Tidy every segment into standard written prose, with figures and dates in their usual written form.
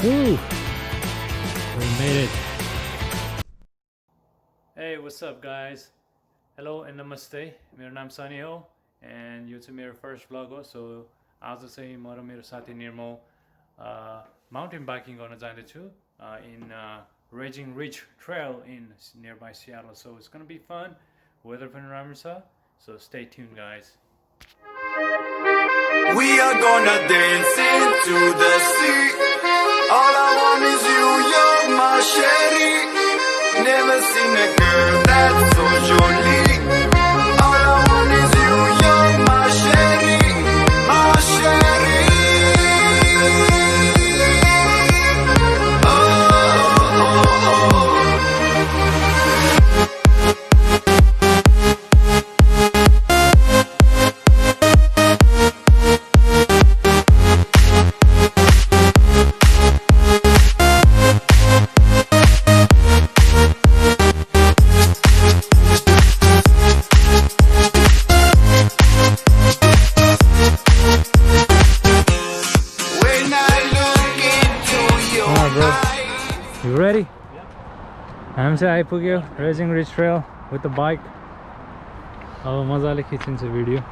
Woo! We made it. Hey, what's up guys? Hello and namaste. मेरो नाम सनी हो and यो चाहिँ मेरो first vlog हो. So आज चाहिँ म र मेरो साथी निर्मल mountain biking गर्न जाँदैछु in Raging Ridge Trail in nearby Seattle. So it's gonna be fun. Weather पनि राम्रो छ. So stay tuned guys. We are gonna dance into the sea. All I want is you, you're my sherry. Never seen a girl that's so jolie. All I want is you, you're my sherry, my sherry. You ready? I'm saying I put you Raging Ridge Trail with the bike. Oh, mazale khichinchu video.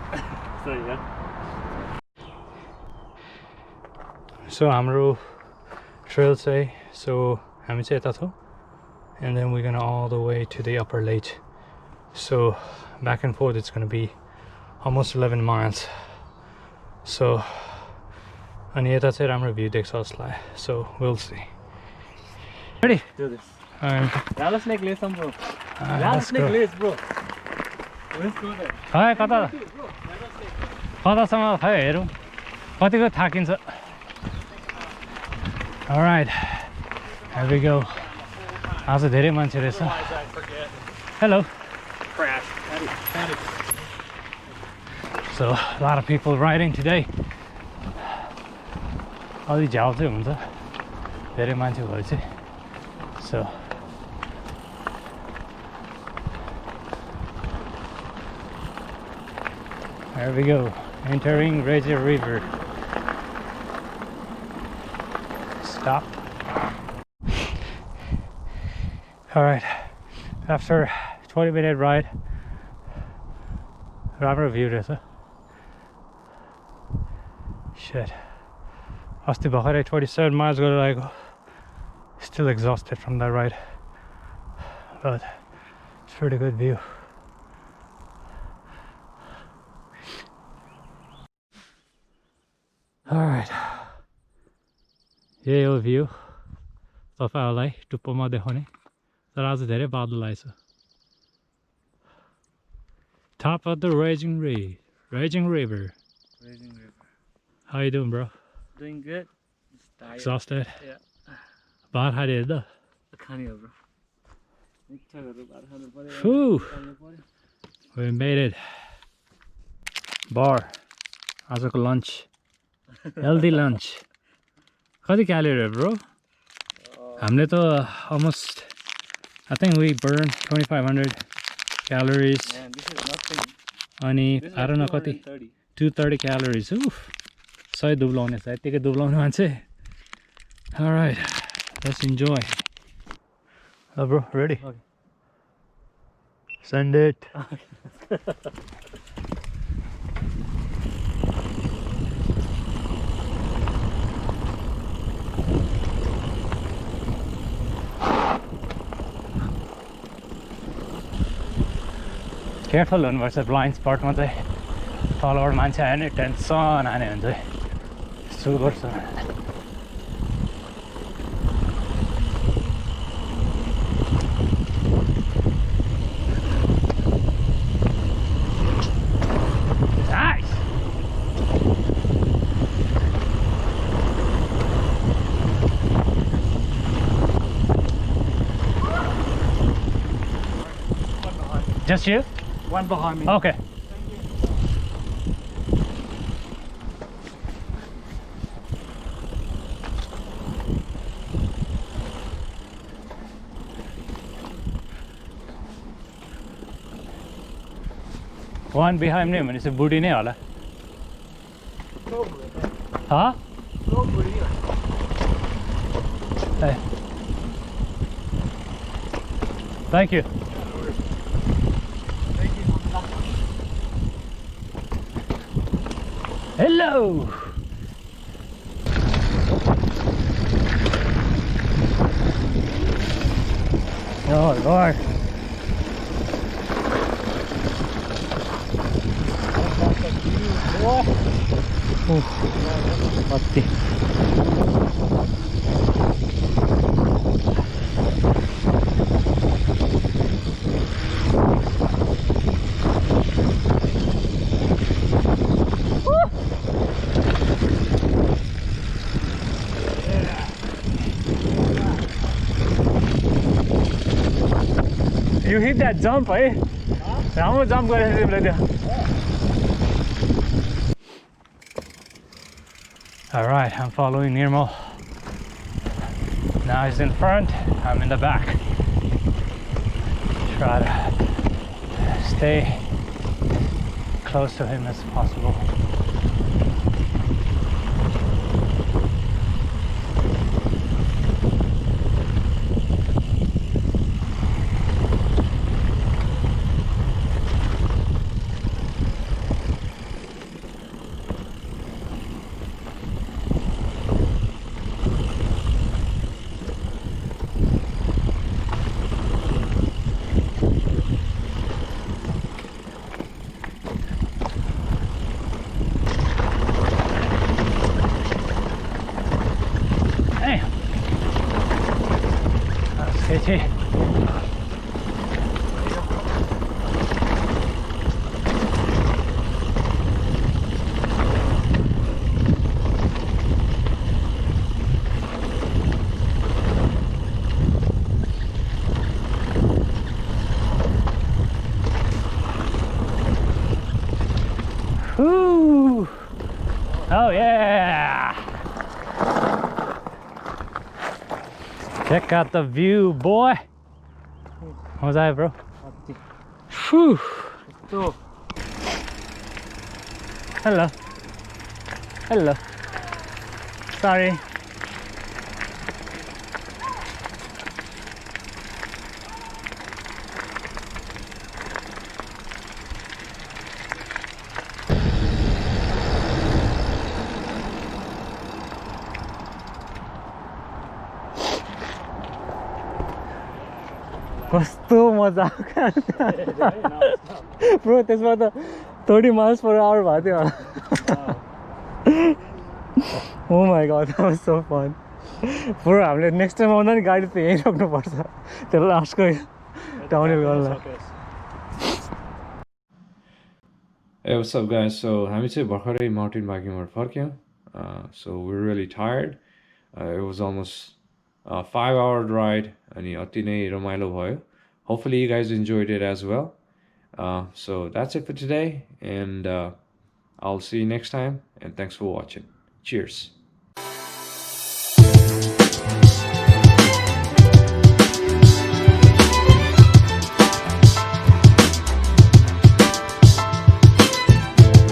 So hamro trail say so हामी चाहिँ यता छौं and then we're gonna all the way to the upper lake. So back and forth it's gonna be almost 11 miles. So अनि यता चाहिँ राम्रो view देख्छ जसलाई. So we'll see. Ready? Do this. Alright. Let's make lace, bro. Let's make go. lace, bro. Let's go there. Hi, kata. Kataसम्म खै हेरौँ कतिको थाकिन्छ. Alright. Here we go. आज धेरै मान्छे रहेछ. Hello. Crash. Patty. So a lot of people riding today. अलि झ्याउ चाहिँ हुन्छ धेरै मान्छे भए चाहिँ. So there we go, entering Raging River. Stop. All right, after 20-minute ride, राम्रो भ्यू रहेछ. Shit. अस्ति भर्खरै 27 miles गरेर आएको. Still exhausted from that ride, but it's pretty good view. Alright, यही हो भ्यू तपाईहरुलाई टुप्पोमा देखाउने. तर आज धेरै बादल आएछ. Top of the Raging River. Raging River. How you doing, bro? Doing good. Just tired. Exhausted? Yeah. बाहर खाने त? खाने हो, bro. मिठाईहरु बाहर खानु पर्यो. Whew. We made it. Bar. आजको lunch. Healthy lunch. कति क्यालोरी bro? हामीले त almost I think we burned 2500 calories. Man, this is nothing. अनि This is I don't know कति 230 calories. Oof. 100 दुब्लाउने छ. यतिकै दुब्लाउने मान्छे. All right. Let's enjoy. Oh, bro, ready? Okay. Send it. Careful on versus blind spot ma chai tलबाट मान्छे आयो नि tension आने हुन्छ सुगर छ. Just you? One behind me. Okay. One behind me भनेपछि बुढी नै होला. Huh? Hey. Thank you. Hello. Oh Lord. Mati. You hit that jump, eh? राम्रो jump गरेछ तिमीले त्यो. Alright, I'm following Nirmal. Now he's in front, I'm in the back. Try to stay close to him as possible. Sketchy. Woo! Oh yeah! Check out the view, boy. What was that, bro? Whew. Hello. Hello. Sorry. कस्तो मजा bro त्यसमा त 30 miles per hour भएको थियो होला Oh my god, that was so fun. Bro हामीले next time आउँदा नि गाडी त यहीँ राख्नुपर्छ त्यो लास्टको डाउनहिल गर्नलाई. Hey, what's up guys? So हामी चाहिँ भर्खरै mountain biking-बाट फर्क्यौं. So we're really tired. It was almost a 5-hour ride अनि अति नै रमाइलो भयो. Hopefully you guys enjoyed it as well. So that's it for today and I'll see you next time and thanks for watching. Cheers.